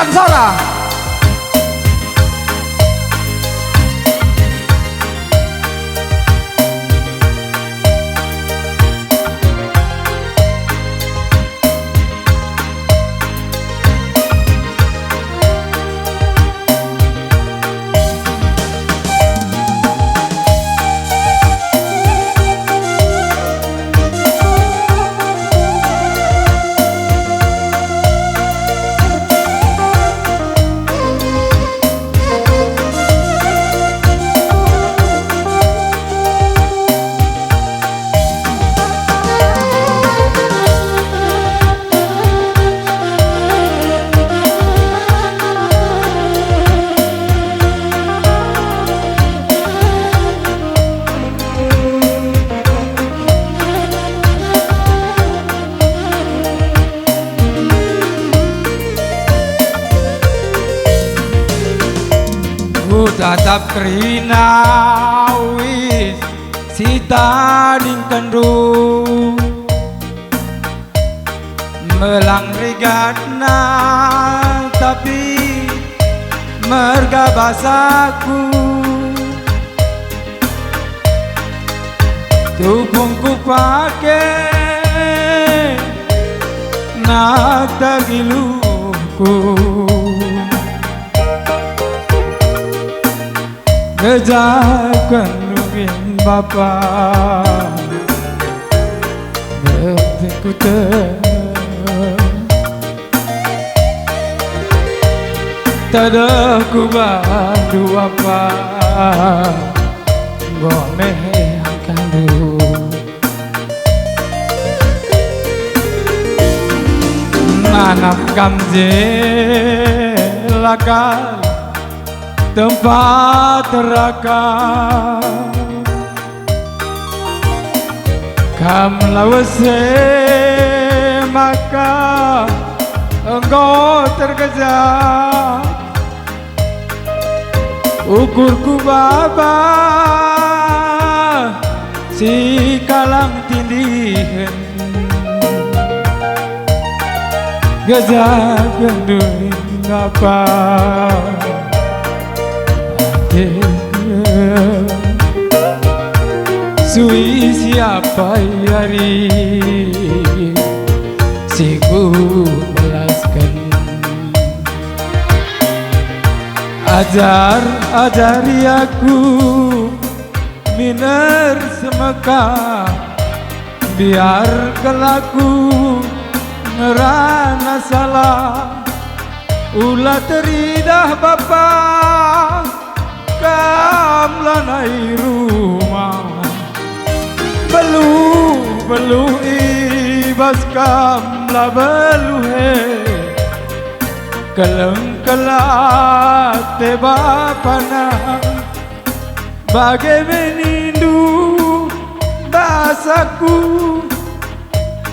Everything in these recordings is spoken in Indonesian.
Aksara. Tatap krina wis sita dingkendu melang rigatna tapi merga basaku tupungku pake nak tagiluku kejakan nungin bapa bertiku tada ku bandu apa gomeh akan du nanap kamje lakal tempat teraka kam lawase maka engkau terkejar ukurku baba si kalang tindihan gajah genduin apa sui siapa yari si ku balaskan ajari aku miner semeka biar kelaku ngerana salah ulah teridah bapa kam lanai rumah belu ibas kam la belu he keleng kelat te bapana bagai menindu basaku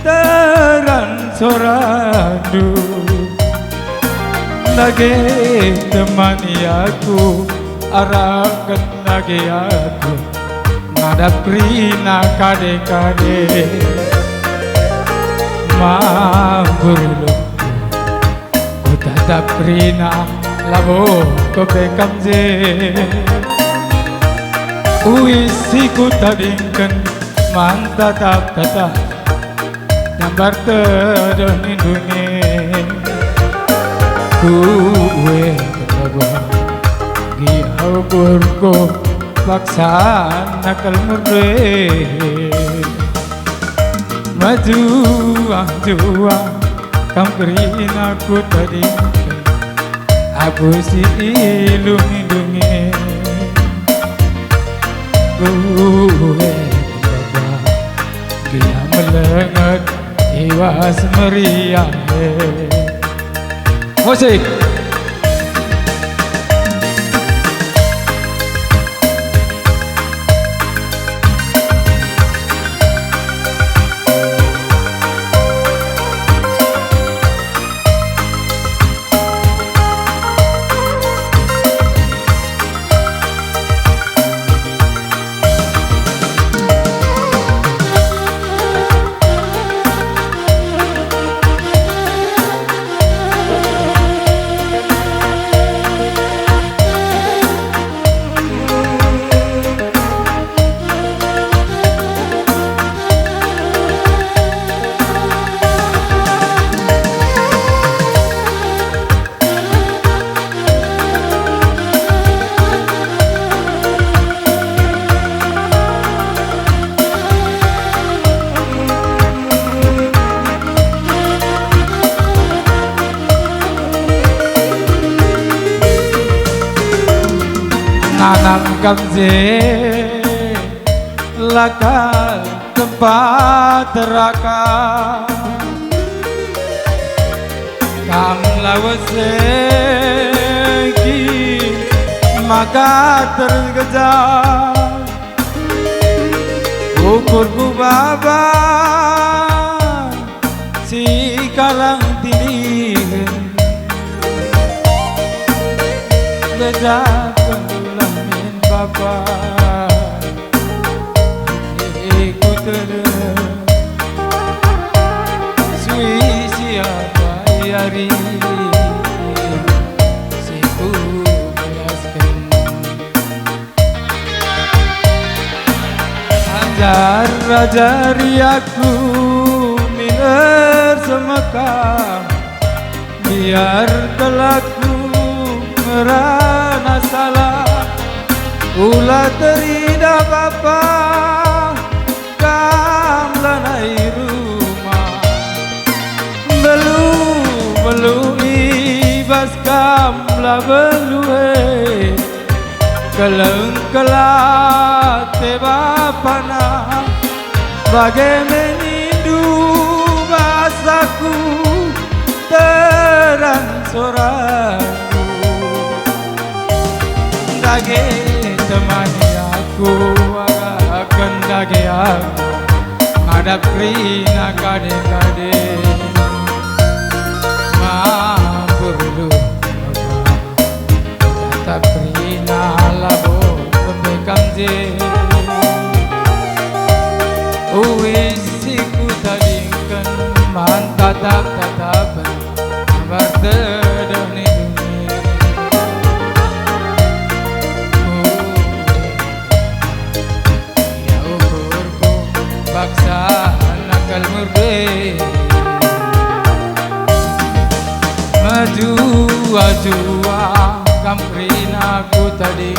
teran soradu lagi temani aku arahkan lagi aku ngadap rina kade-kade mamburlu ku tatap rina labo ko bekamje uisi ku tadingkan mantatap tatap gambar terani dunia kuwe berabah giau burko laksana kalmurre maju kamperin aku tadi aku si ilungi kuwe berabah gia melengat iwas meriah musik Manang kamze lakal tempat teraka kam lawase ki maka terkejar ukurku baba si kalang tinihin bejakan lamin baba ikut sui siapa yari siku belaskan ajari aku minar semakam biar kelaku merana salah ulah terida bapa kam lanai rumah belu ibas kam la belu keleng kelat bapana bagai menindu basaku terang soraku dage temani aku akan dage aku ngadap krina kade-kade mampurlu tatap krina labo pembekam je uisiku tadingkan man tatap-tatapan bertedoni paksa nakal murbe maju kam krina ku tadi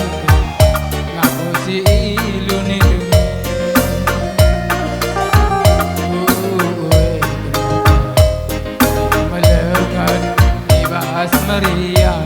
ngaku si iluni melengan ibas meriah